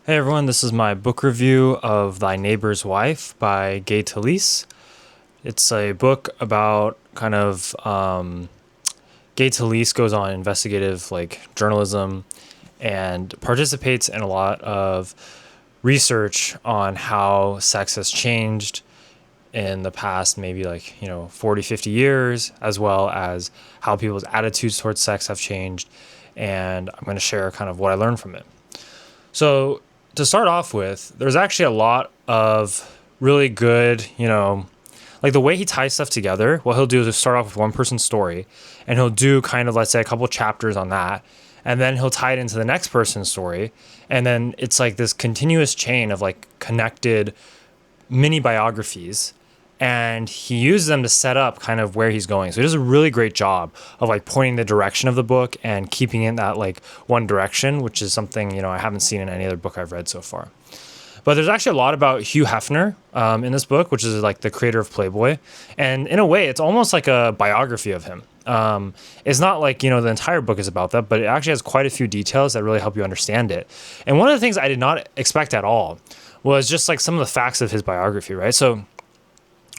Hey everyone, this is my book review of Thy Neighbor's Wife by talese. It's a book about talese goes on investigative journalism and participates in a lot of research on how sex has changed in the past maybe 40, 50 years, as well as how people's attitudes towards sex have changed. And I'm going to share kind of what I learned from it. So to start off with, there's actually a lot of really good, like the way he ties stuff together. What he'll do is start off with one person's story, and he'll do kind of, let's say, a couple chapters on that, and then he'll tie it into the next person's story, and then it's like this continuous chain of like connected mini biographies, and he uses them to set up kind of where he's going. So he does a really great job of like pointing the direction of the book and keeping it that like one direction, which is something, I haven't seen in any other book I've read so far. But there's actually a lot about Hugh Hefner in this book, which is like the creator of Playboy. And in a way, it's almost like a biography of him. It's not like, the entire book is about that, but it actually has quite a few details that really help you understand it. And one of the things I did not expect at all was just like some of the facts of his biography, right? So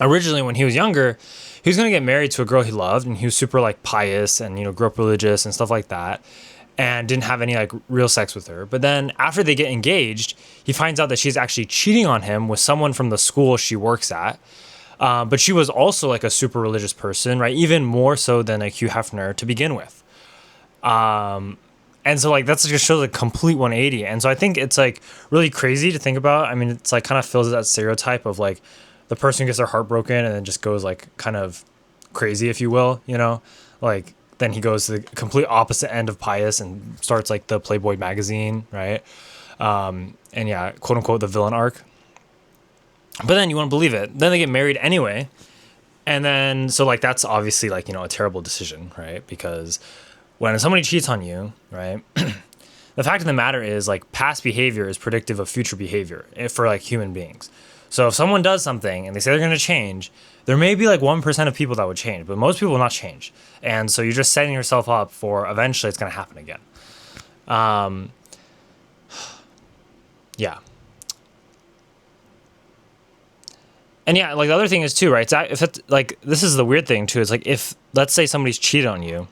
originally when he was younger, he was going to get married to a girl he loved, and he was super like pious and, grew up religious and stuff like that, and didn't have any like real sex with her. But then after they get engaged, he finds out that she's actually cheating on him with someone from the school she works at. But she was also like a super religious person, right? Even more so than like Hugh Hefner to begin with. And so like that's just shows a complete 180. And so I think it's like really crazy to think about. I mean, it's like kind of fills that stereotype of like the person who gets their heart broken and then just goes like kind of crazy, if you will, like then he goes to the complete opposite end of pious and starts like the Playboy magazine, right? And yeah, quote unquote, the villain arc. But then you won't believe it. Then they get married anyway. And then, so like, that's obviously like, a terrible decision, right? Because when somebody cheats on you, right? The fact of the matter is like past behavior is predictive of future behavior for like human beings. So if someone does something and they say they're going to change, there may be like 1% of people that would change, but most people will not change. And so you're just setting yourself up for eventually it's going to happen again. Yeah. And yeah, like the other thing is too, right? If it's like, this is the weird thing too. It's like, if let's say somebody's cheated on you,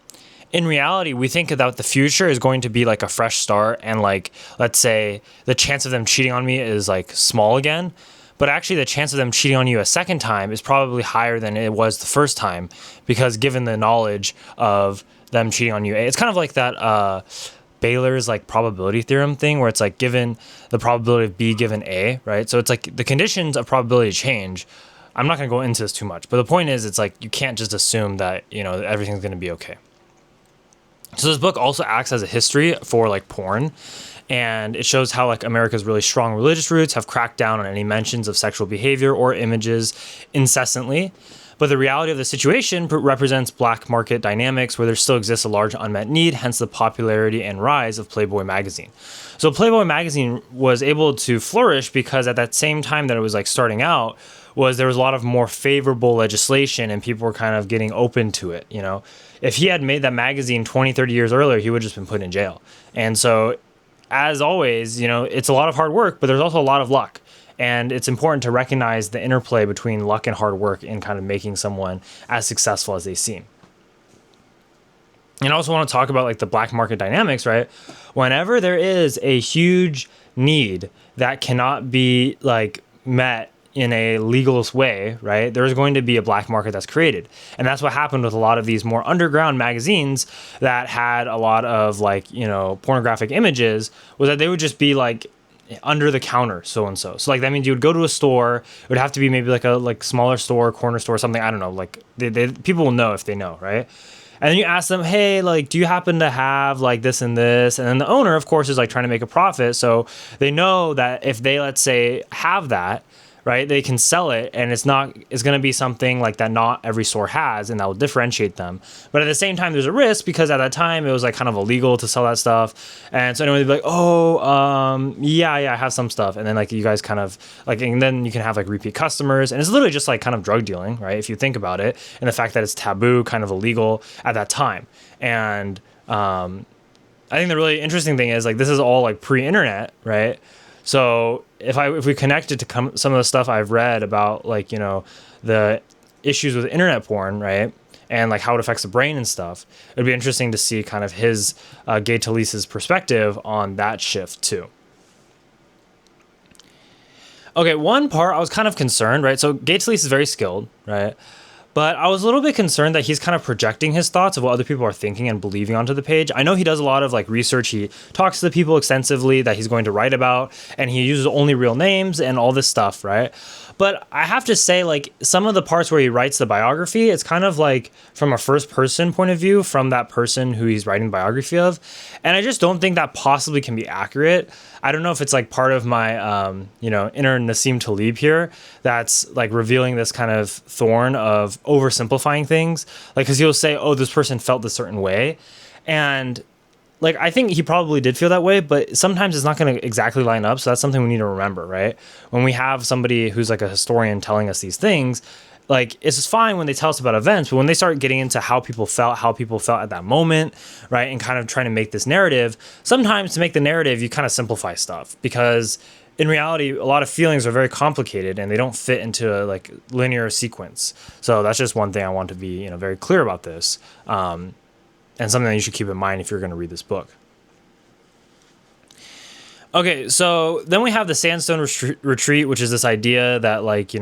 in reality, we think that the future is going to be like a fresh start. And like, let's say the chance of them cheating on me is like small again. But actually the chance of them cheating on you a second time is probably higher than it was the first time, because given the knowledge of them cheating on you, it's kind of like that Baylor's like probability theorem thing, where it's like given the probability of B given A, right? So it's like the conditions of probability change. I'm not going to go into this too much, but the point is, it's like you can't just assume that, everything's going to be okay. So this book also acts as a history for like porn. And it shows how like America's really strong religious roots have cracked down on any mentions of sexual behavior or images incessantly. But the reality of the situation represents black market dynamics where there still exists a large unmet need, hence the popularity and rise of Playboy magazine. So Playboy magazine was able to flourish because at that same time that it was like starting out, there was a lot of more favorable legislation and people were kind of getting open to it. If he had made that magazine 20, 30 years earlier, he would have just been put in jail. And so as always, it's a lot of hard work, but there's also a lot of luck. And it's important to recognize the interplay between luck and hard work in kind of making someone as successful as they seem. And I also want to talk about like the black market dynamics, right? Whenever there is a huge need that cannot be like met in a legalist way, right? There's going to be a black market that's created. And that's what happened with a lot of these more underground magazines that had a lot of like, pornographic images, was that they would just be like under the counter, so-and-so. So like, that means you would go to a store, it would have to be maybe like a like smaller store, corner store, something, I don't know, like people will know if they know, right? And then you ask them, hey, like, do you happen to have like this and this? And then the owner, of course, is like trying to make a profit. So they know that if they, let's say, have that, right, they can sell it, and it's going to be something like that not every store has, and that will differentiate them. But at the same time, there's a risk, because at that time it was like kind of illegal to sell that stuff. And so anyway, they'd be like, yeah, I have some stuff. And then like you guys kind of like, and then you can have like repeat customers, and it's literally just like kind of drug dealing, right? If you think about it, and the fact that it's taboo, kind of illegal at that time. And I think the really interesting thing is like, this is all like pre-internet, right? So if we connect it to some of the stuff I've read about, like, the issues with internet porn, right? And like how it affects the brain and stuff, it'd be interesting to see kind of his Gay Talese's perspective on that shift too. Okay, one part I was kind of concerned, right? So Gay Talese is very skilled, right? But I was a little bit concerned that he's kind of projecting his thoughts of what other people are thinking and believing onto the page. I know he does a lot of like research. He talks to the people extensively that he's going to write about, and he uses only real names and all this stuff, right? But I have to say, like, some of the parts where he writes the biography, it's kind of like from a first person point of view from that person who he's writing the biography of. And I just don't think that possibly can be accurate. I don't know if it's like part of my, inner Nassim Taleb here that's like revealing this kind of thorn of oversimplifying things. Like, because he'll say, oh, this person felt this certain way. And like, I think he probably did feel that way, but sometimes it's not going to exactly line up. So that's something we need to remember, right? When we have somebody who's like a historian telling us these things, like, it's just fine when they tell us about events, but when they start getting into how people felt at that moment, right? And kind of trying to make this narrative, sometimes to make the narrative, you kind of simplify stuff, because in reality, a lot of feelings are very complicated and they don't fit into a like linear sequence. So that's just one thing I want to be, very clear about this. And something that you should keep in mind if you're going to read this book. Okay, so then we have the Sandstone Retreat, which is this idea that, like,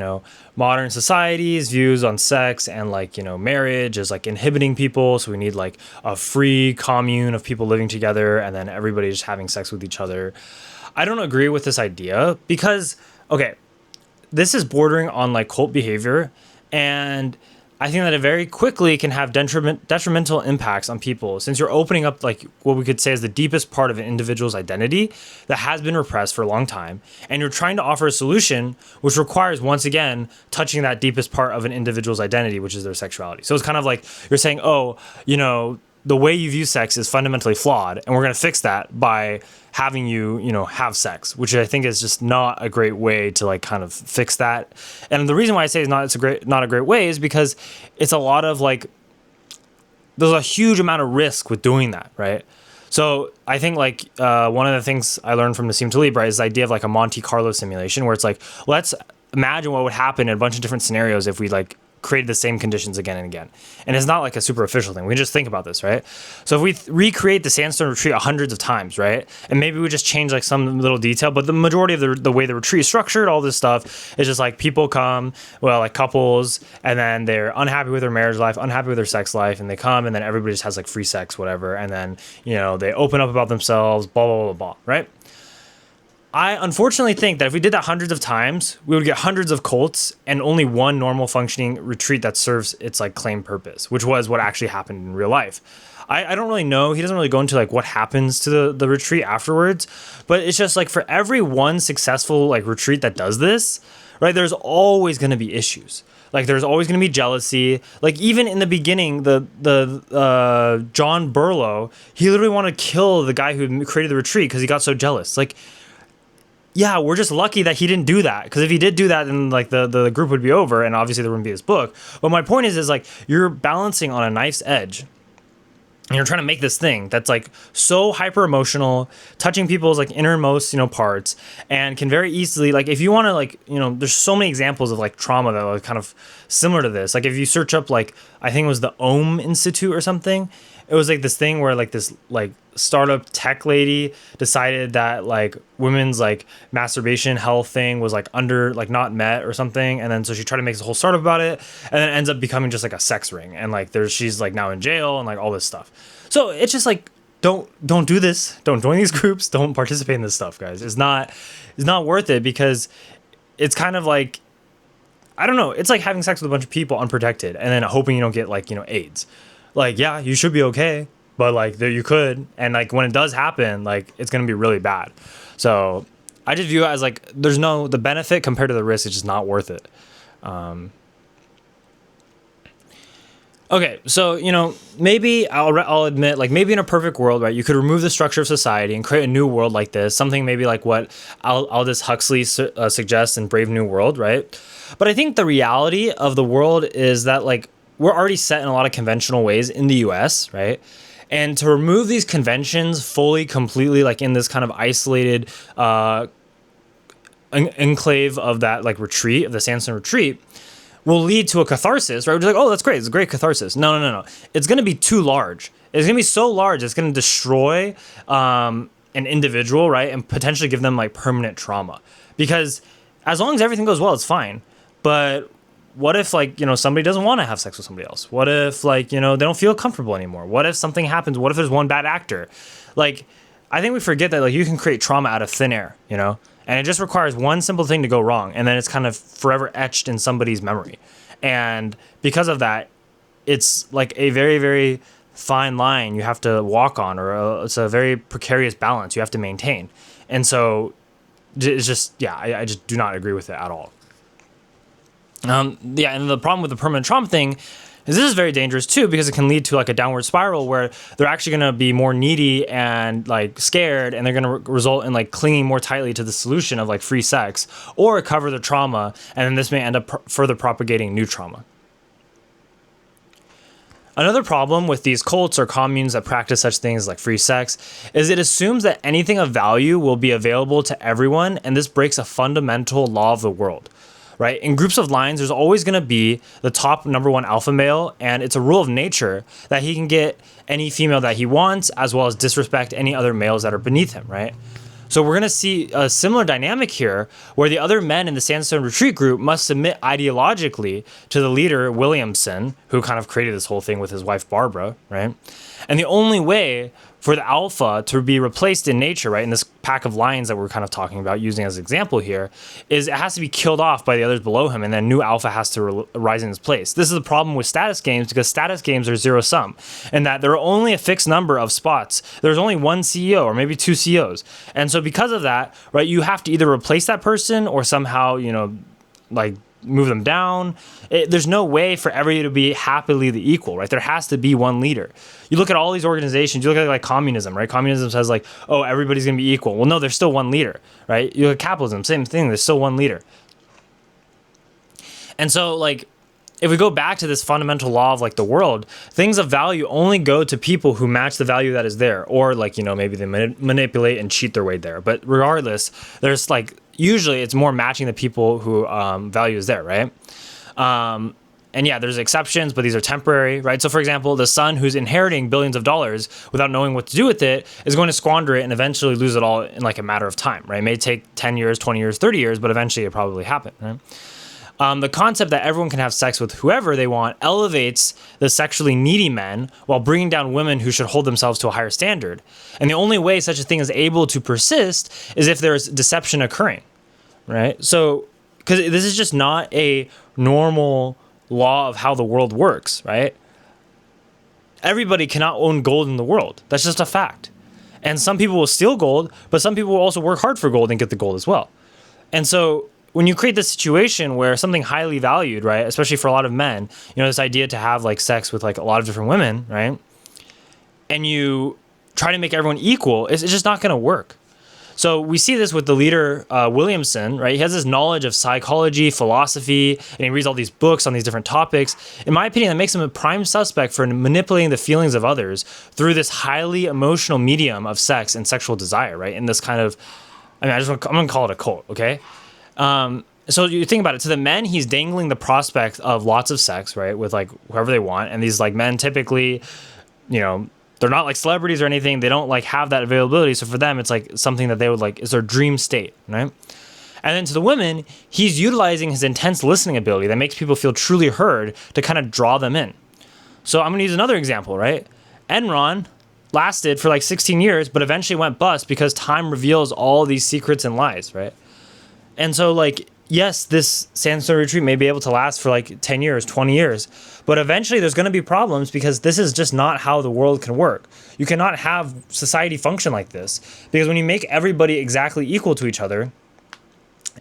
modern society's views on sex and, like, marriage is like inhibiting people. So we need like a free commune of people living together and then everybody just having sex with each other. I don't agree with this idea because, okay, this is bordering on like cult behavior, and I think that it very quickly can have detrimental impacts on people, since you're opening up like what we could say is the deepest part of an individual's identity that has been repressed for a long time. And you're trying to offer a solution which requires, once again, touching that deepest part of an individual's identity, which is their sexuality. So it's kind of like you're saying, oh, the way you view sex is fundamentally flawed, and we're going to fix that by having you, have sex, which I think is just not a great way to like kind of fix that. And the reason why I say not a great way is because it's a lot of like, there's a huge amount of risk with doing that, right? So I think like one of the things I learned from Nassim Taleb, right, is the idea of like a Monte Carlo simulation, where it's like, let's imagine what would happen in a bunch of different scenarios if we like created the same conditions again and again. And it's not like a super official thing. We can just think about this, right? So if we recreate the Sandstone Retreat hundreds of times, right? And maybe we just change like some little detail, but the majority of the way the retreat is structured, all this stuff is just like people come, well, like couples, and then they're unhappy with their marriage life, unhappy with their sex life, and they come, and then everybody just has like free sex, whatever. And then, they open up about themselves, blah, blah, blah, blah, right? I unfortunately think that if we did that hundreds of times, we would get hundreds of cults and only one normal functioning retreat that serves its like claimed purpose, which was what actually happened in real life. I don't really know. He doesn't really go into like what happens to the retreat afterwards, but it's just like for every one successful like retreat that does this, right, there's always going to be issues. Like there's always going to be jealousy. Like even in the beginning, the John Burlow, he literally wanted to kill the guy who created the retreat because he got so jealous. Like, yeah, we're just lucky that he didn't do that, because if he did do that, then like the group would be over, and obviously there wouldn't be this book. But my point is like you're balancing on a knife's edge, and you're trying to make this thing that's like so hyper emotional, touching people's like innermost parts, and can very easily, like, if you want to like there's so many examples of like trauma that are kind of similar to this. Like if you search up, like, I think it was the Ohm Institute or something. It was like this thing where like this like startup tech lady decided that like women's like masturbation health thing was like not met or something, and then so she tried to make this whole startup about it, and then it ends up becoming just like a sex ring, and like she's like now in jail and like all this stuff. So it's just like don't do this, don't join these groups, don't participate in this stuff, guys. It's not worth it, because it's kind of like, I don't know, it's like having sex with a bunch of people unprotected and then hoping you don't get like AIDS. Like, yeah, you should be okay, but like there you could, and like when it does happen, like it's gonna be really bad. So I just view it as like the benefit compared to the risk is just not worth it. Okay, so maybe I'll admit, like, maybe in a perfect world, right, you could remove the structure of society and create a new world like this, something maybe like what Aldous Huxley suggests in Brave New World, right? But I think the reality of the world is that like we're already set in a lot of conventional ways in the US, right? And to remove these conventions fully, completely, like in this kind of isolated enclave of that like retreat, of the sandstone retreat, will lead to a catharsis, right? We're just like, oh, that's great. It's a great catharsis. No. It's going to be too large. It's going to be so large. It's going to destroy an individual, right? And potentially give them like permanent trauma. Because as long as everything goes well, it's fine. But what if like, somebody doesn't want to have sex with somebody else? What if like, they don't feel comfortable anymore? What if something happens? What if there's one bad actor? Like, I think we forget that like you can create trauma out of thin air, and it just requires one simple thing to go wrong. And then it's kind of forever etched in somebody's memory. And because of that, it's like a very, very fine line you have to walk on, or it's a very precarious balance you have to maintain. And so it's just, I just do not agree with it at all. And the problem with the permanent trauma thing is this is very dangerous too, because it can lead to like a downward spiral where they're actually going to be more needy and like scared, and they're going to result in like clinging more tightly to the solution of like free sex, or recover the trauma, and then this may end up further propagating new trauma. Another problem with these cults or communes that practice such things like free sex is it assumes that anything of value will be available to everyone, and this breaks a fundamental law of the world. Right? In groups of lions, there's always going to be the top number one alpha male, and it's a rule of nature that he can get any female that he wants, as well as disrespect any other males that are beneath him, right? So we're going to see a similar dynamic here, where the other men in the Sandstone Retreat group must submit ideologically to the leader, Williamson, who kind of created this whole thing with his wife, Barbara, right? And the only way for the alpha to be replaced in nature, right, in this pack of lions that we're kind of talking about, using as an example here, is it has to be killed off by the others below him, and then new alpha has to rise in its place. This is the problem with status games, because status games are zero sum, and that there are only a fixed number of spots. There's only one CEO or maybe two CEOs. And so because of that, right, you have to either replace that person or somehow, like move them down. There's no way for everybody to be happily the equal, right? There has to be one leader. You look at all these organizations, you look at like communism, right? Communism says like, oh, everybody's going to be equal. Well, no, there's still one leader, right? You look at capitalism, same thing. There's still one leader. And so like, if we go back to this fundamental law of like the world, things of value only go to people who match the value that is there, or like, maybe they manipulate and cheat their way there. But regardless, there's like, usually it's more matching the people who value is there, right? And yeah, there's exceptions, but these are temporary, right? So for example, the son who's inheriting billions of dollars without knowing what to do with it is going to squander it and eventually lose it all in like a matter of time, right? It may take 10 years, 20 years, 30 years, but eventually it probably happen, right? The concept that everyone can have sex with whoever they want elevates the sexually needy men while bringing down women who should hold themselves to a higher standard. And the only way such a thing is able to persist is if there's deception occurring, right? So, because this is just not a normal law of how the world works, right? Everybody cannot own gold in the world. That's just a fact. And some people will steal gold, but some people will also work hard for gold and get the gold as well. And so when you create this situation where something highly valued, right, especially for a lot of men, this idea to have like sex with like a lot of different women, right, and you try to make everyone equal, it's just not going to work. So we see this with the leader, Williamson, right? He has this knowledge of psychology, philosophy, and he reads all these books on these different topics. In my opinion, that makes him a prime suspect for manipulating the feelings of others through this highly emotional medium of sex and sexual desire, right? In this kind of, I'm going to call it a cult, okay? So you think about it, to the men, he's dangling the prospect of lots of sex, right? With like whoever they want. And these like men typically, they're not like celebrities or anything. They don't like have that availability. So for them, it's like something that they would like, is their dream state, right? And then to the women, he's utilizing his intense listening ability that makes people feel truly heard to kind of draw them in. So I'm going to use another example, right? Enron lasted for like 16 years, but eventually went bust because time reveals all these secrets and lies, right? And so like, yes, this Sandstone Retreat may be able to last for like 10 years, 20 years, but eventually there's going to be problems because this is just not how the world can work. You cannot have society function like this, because when you make everybody exactly equal to each other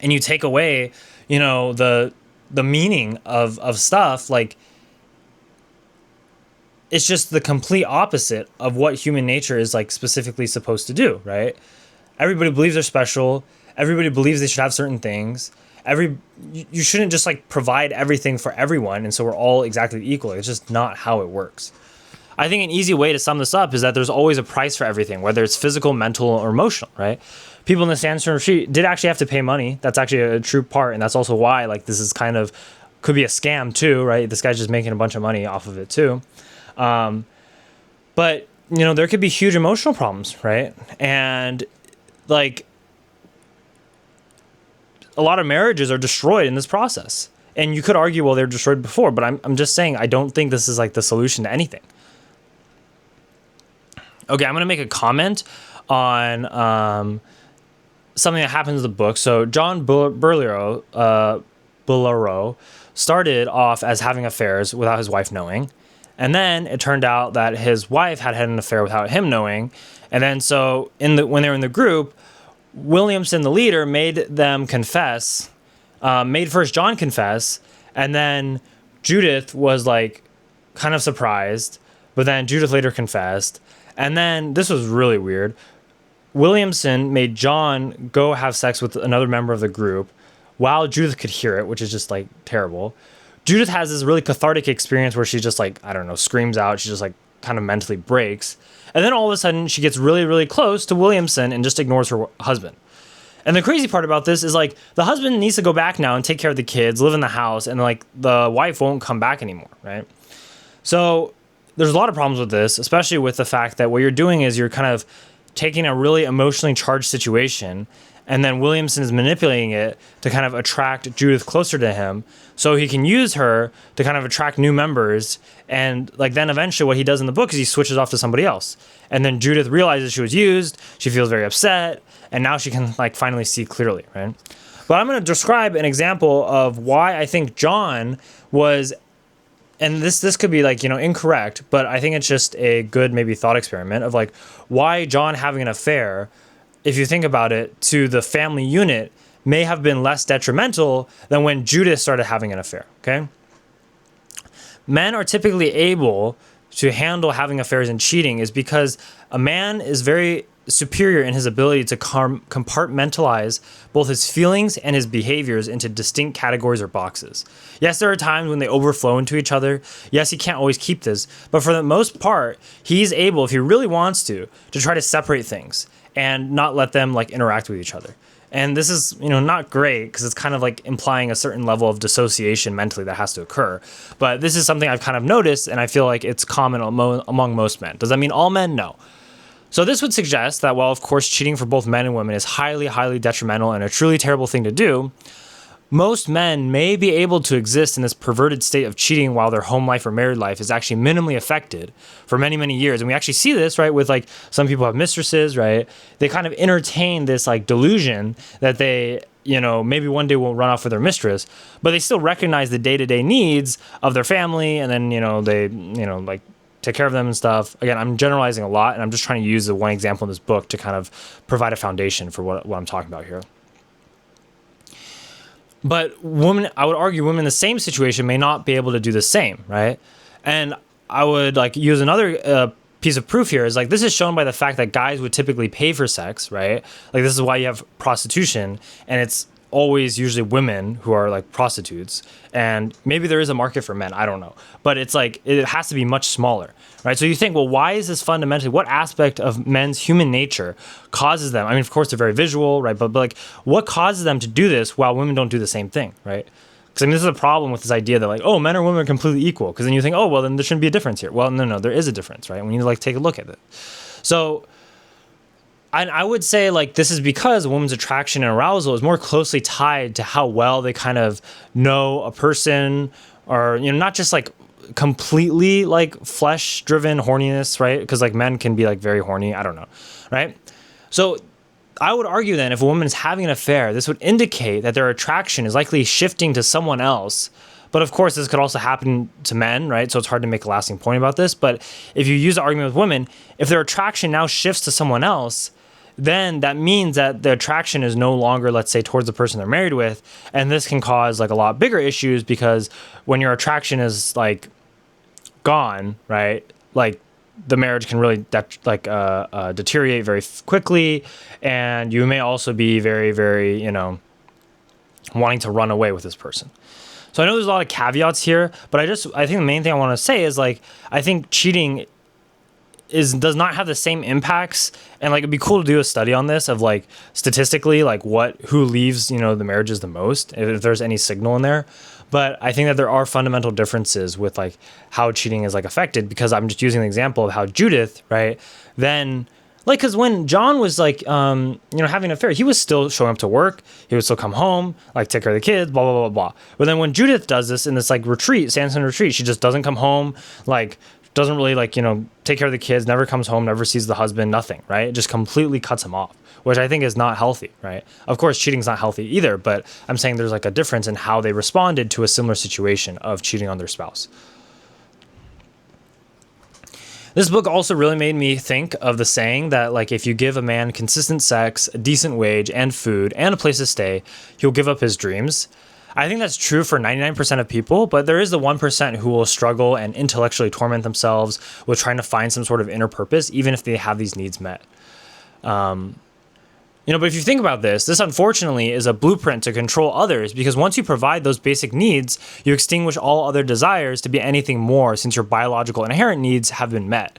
and you take away, the meaning of stuff, like it's just the complete opposite of what human nature is like specifically supposed to do, right? Everybody believes they're special. Everybody believes they should have certain things. You shouldn't just like provide everything for everyone, and so we're all exactly equal. It's just not how it works. I think an easy way to sum this up is that there's always a price for everything, whether it's physical, mental, or emotional, right? people in the Sandstorm Street did actually have to pay money. That's actually a true part, and that's also why like this is kind of could be a scam too, right? This guy's just making a bunch of money off of it too. But there could be huge emotional problems, right? And like a lot of marriages are destroyed in this process. And you could argue, well, they're destroyed before, but I'm just saying I don't think this is like the solution to anything. Okay, I'm going to make a comment on something that happens in the book. So John Burlerow started off as having affairs without his wife knowing. And then it turned out that his wife had an affair without him knowing. And then so when they were in the group, Williamson, the leader, made them confess, made first John confess, and then Judith was like kind of surprised, but then Judith later confessed. And then this was really weird. Williamson made John go have sex with another member of the group while Judith could hear it, which is just like terrible. Judith has this really cathartic experience where she just like, I don't know, screams out. She just like kind of mentally breaks. And then all of a sudden she gets really, really close to Williamson and just ignores her husband. And the crazy part about this is like the husband needs to go back now and take care of the kids, live in the house, and like the wife won't come back anymore, right? So there's a lot of problems with this, especially with the fact that what you're doing is you're kind of taking a really emotionally charged situation, and then Williamson is manipulating it to kind of attract Judith closer to him so he can use her to kind of attract new members. And like then eventually what he does in the book is he switches off to somebody else. And then Judith realizes she was used, she feels very upset, and now she can like finally see clearly, right? But I'm going to describe an example of why I think John was, and this could be like, incorrect, but I think it's just a good maybe thought experiment of like why John having an affair, if you think about it, to the family unit may have been less detrimental than when Judith started having an affair, okay? Men are typically able to handle having affairs and cheating is because a man is very superior in his ability to compartmentalize both his feelings and his behaviors into distinct categories or boxes. Yes, there are times when they overflow into each other. Yes, he can't always keep this, but for the most part, he's able, if he really wants to try to separate things and not let them like interact with each other. And this is, not great because it's kind of like implying a certain level of dissociation mentally that has to occur. But this is something I've kind of noticed, and I feel like it's common among most men. Does that mean all men? No. So this would suggest that while, of course, cheating for both men and women is highly, highly detrimental and a truly terrible thing to do, most men may be able to exist in this perverted state of cheating while their home life or married life is actually minimally affected for many, many years. And we actually see this, right, with like some people have mistresses, right? They kind of entertain this like delusion that they, maybe one day will run off with their mistress, but they still recognize the day-to-day needs of their family. And then, they, like take care of them and stuff. Again, I'm generalizing a lot, and I'm just trying to use the one example in this book to kind of provide a foundation for what I'm talking about here. But women, I would argue women in the same situation may not be able to do the same, right? And I would like use another piece of proof here is like this is shown by the fact that guys would typically pay for sex, right? Like this is why you have prostitution, and it's always usually women who are like prostitutes, and maybe there is a market for men, I don't know, but it's like it has to be much smaller, right? So you think, well, why is this fundamentally, what aspect of men's human nature causes them, I mean, of course they're very visual, right? But like what causes them to do this while women don't do the same thing, right? Because I mean, this is a problem with this idea that like, oh, men or women are completely equal, because then you think, oh, well, then there shouldn't be a difference here. Well, no, there is a difference, right? We need to like take a look at it. So I would say like this is because a woman's attraction and arousal is more closely tied to how well they kind of know a person, or not just like completely like flesh driven horniness, right? Because like men can be like very horny, I don't know, right? So I would argue then if a woman is having an affair, this would indicate that their attraction is likely shifting to someone else. But of course, this could also happen to men, right? So it's hard to make a lasting point about this. But if you use the argument with women, if their attraction now shifts to someone else, then that means that the attraction is no longer, let's say, towards the person they're married with. And this can cause like a lot bigger issues, because when your attraction is like gone, right? Like the marriage can really deteriorate very quickly. And you may also be very, very, wanting to run away with this person. So I know there's a lot of caveats here, but I think the main thing I want to say is like, I think cheating does not have the same impacts. And like it'd be cool to do a study on this of like statistically like who leaves, the marriages the most, if there's any signal in there. But I think that there are fundamental differences with like how cheating is like affected, because I'm just using the example of how Judith, right, then like, because when John was like having an affair, he was still showing up to work, he would still come home, like take care of the kids, blah blah blah blah. But then when Judith does this in this like retreat, Samson retreat, she just doesn't come home, like doesn't really like take care of the kids, never comes home, never sees the husband, nothing, right? It just completely cuts him off, which I think is not healthy, right? Of course, cheating's not healthy either, but I'm saying there's like a difference in how they responded to a similar situation of cheating on their spouse. This book also really made me think of the saying that like if you give a man consistent sex, a decent wage, and food, and a place to stay, he'll give up his dreams. I think that's true for 99% of people, but there is the 1% who will struggle and intellectually torment themselves with trying to find some sort of inner purpose, even if they have these needs met. But if you think about this unfortunately is a blueprint to control others, because once you provide those basic needs, you extinguish all other desires to be anything more, since your biological inherent needs have been met.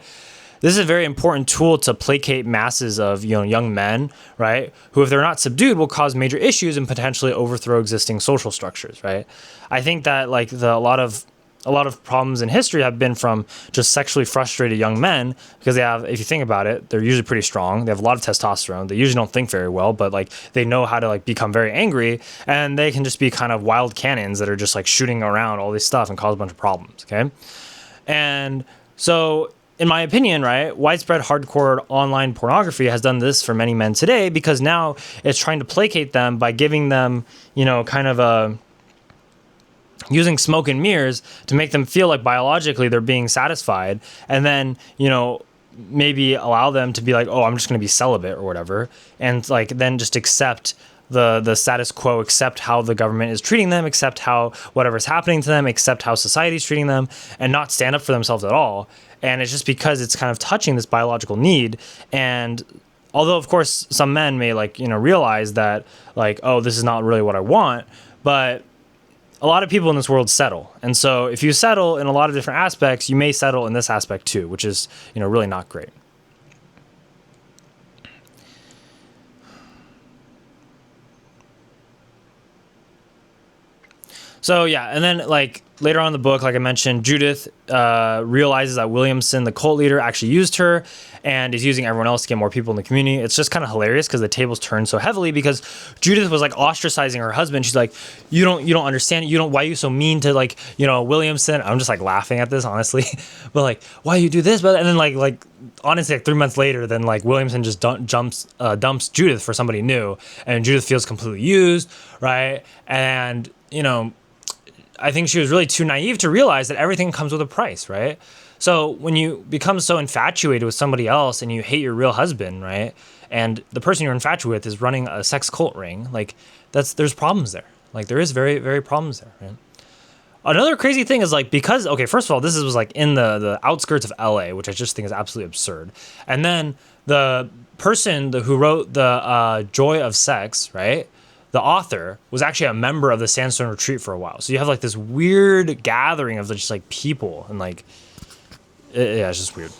This is a very important tool to placate masses of young men, right, who, if they're not subdued, will cause major issues and potentially overthrow existing social structures, right? I think that like a lot of problems in history have been from just sexually frustrated young men, because they have, if you think about it, they're usually pretty strong. They have a lot of testosterone. They usually don't think very well, but like they know how to like become very angry, and they can just be kind of wild cannons that are just like shooting around all this stuff and cause a bunch of problems. Okay. And so in my opinion, right, widespread hardcore online pornography has done this for many men today, because now it's trying to placate them by giving them, using smoke and mirrors to make them feel like biologically they're being satisfied, and then, maybe allow them to be like, oh, I'm just going to be celibate or whatever. And like, then just accept the status quo, accept how the government is treating them, accept how whatever's happening to them, accept how society's treating them, and not stand up for themselves at all. And it's just because it's kind of touching this biological need. And although, of course, some men may realize that like, oh, this is not really what I want, but a lot of people in this world settle. And so if you settle in a lot of different aspects, you may settle in this aspect too, which is, really not great. So yeah, and then like later on in the book, like I mentioned, Judith realizes that Williamson, the cult leader, actually used her and is using everyone else to get more people in the community. It's just kind of hilarious because the tables turn so heavily, because Judith was like ostracizing her husband. She's like, you don't understand. Why are you so mean to like, Williamson? I'm just like laughing at this, honestly, but like, why you do this? But and then like honestly, like 3 months later, then like Williamson just dumps Judith for somebody new, and Judith feels completely used, right? And I think she was really too naive to realize that everything comes with a price, right? So when you become so infatuated with somebody else and you hate your real husband, right, and the person you're infatuated with is running a sex cult ring, like there's problems there. Like there is very, very problems there, right? Another crazy thing is like, because, okay, first of all, this was like in the outskirts of LA, which I just think is absolutely absurd. And then the person who wrote the Joy of Sex, right, the author was actually a member of the Sandstone Retreat for a while. So you have like this weird gathering of just like people, and like, yeah, it's just weird.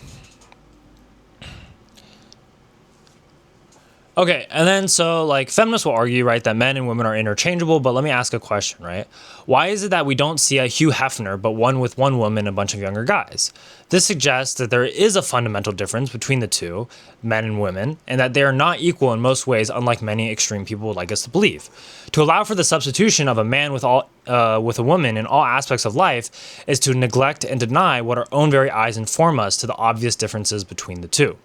Okay, and then so like feminists will argue, right, that men and women are interchangeable, but let me ask a question, right? Why is it that we don't see a Hugh Hefner, but one with one woman and a bunch of younger guys? This suggests that there is a fundamental difference between the two, men and women, and that they are not equal in most ways, unlike many extreme people would like us to believe. To allow for the substitution of a man with a woman in all aspects of life is to neglect and deny what our own very eyes inform us to the obvious differences between the two.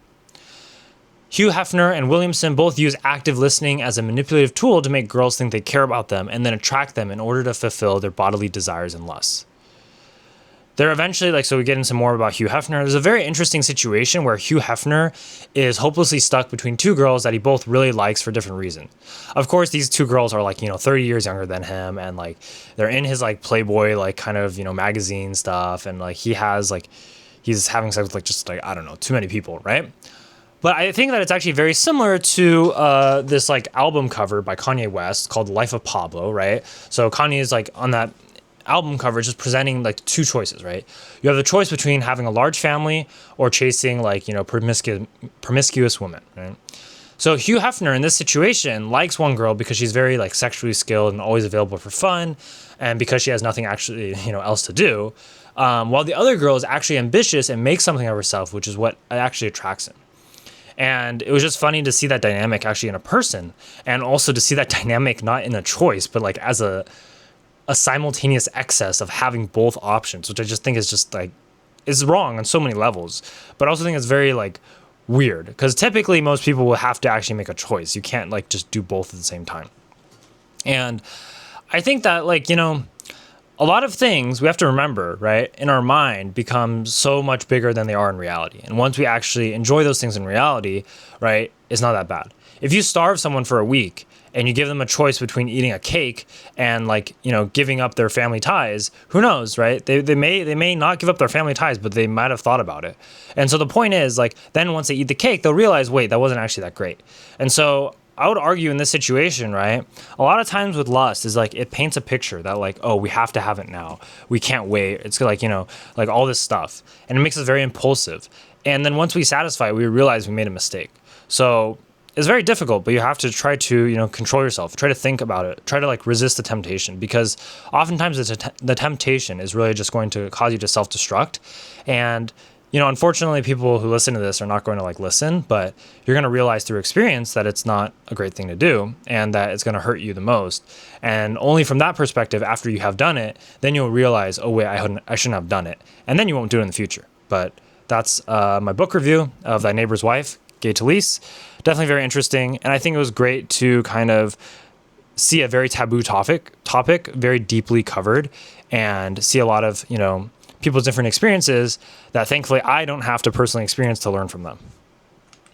Hugh Hefner and Williamson both use active listening as a manipulative tool to make girls think they care about them and then attract them in order to fulfill their bodily desires and lusts. They're eventually, so we get into more about Hugh Hefner. There's a very interesting situation where Hugh Hefner is hopelessly stuck between two girls that he both really likes for different reasons. Of course, these two girls are 30 years younger than him, and they're in his Playboy kind of magazine stuff, and he's having sex with I don't know, too many people, right? But I think that it's actually very similar to this album cover by Kanye West called Life of Pablo, right? So Kanye is on that album cover just presenting like two choices, right? You have the choice between having a large family or chasing like, promiscuous women, right? So Hugh Hefner in this situation likes one girl because she's very like sexually skilled and always available for fun, and because she has nothing actually else to do, while the other girl is actually ambitious and makes something of herself, which is what actually attracts him. And it was just funny to see that dynamic actually in a person, and also to see that dynamic not in a choice, but like as a simultaneous excess of having both options, which I just think is just like is wrong on so many levels. But I also think it's very like weird because typically most people will have to actually make a choice. You can't like just do both at the same time. And I think that like, a lot of things we have to remember, right, in our mind become so much bigger than they are in reality. And once we actually enjoy those things in reality, right, it's not that bad. If you starve someone for a week and you give them a choice between eating a cake and like, giving up their family ties, who knows, right? They may not give up their family ties, but they might have thought about it. And so the point is like, then once they eat the cake, they'll realize, wait, that wasn't actually that great. And so I would argue in this situation, right, a lot of times with lust is like it paints a picture that like, oh, we have to have it now. We can't wait. It's like, like all this stuff. And it makes us very impulsive. And then once we satisfy it, we realize we made a mistake. So it's very difficult, but you have to try to, control yourself, try to think about it, try to like resist the temptation, because oftentimes the temptation is really just going to cause you to self-destruct. And unfortunately, people who listen to this are not going to like listen, but you're going to realize through experience that it's not a great thing to do and that it's going to hurt you the most. And only from that perspective, after you have done it, then you'll realize, oh, wait, I shouldn't have done it. And then you won't do it in the future. But that's my book review of Thy Neighbor's Wife, Gay Talese. Definitely very interesting. And I think it was great to kind of see a very taboo topic very deeply covered, and see a lot of, people's different experiences that thankfully I don't have to personally experience to learn from them.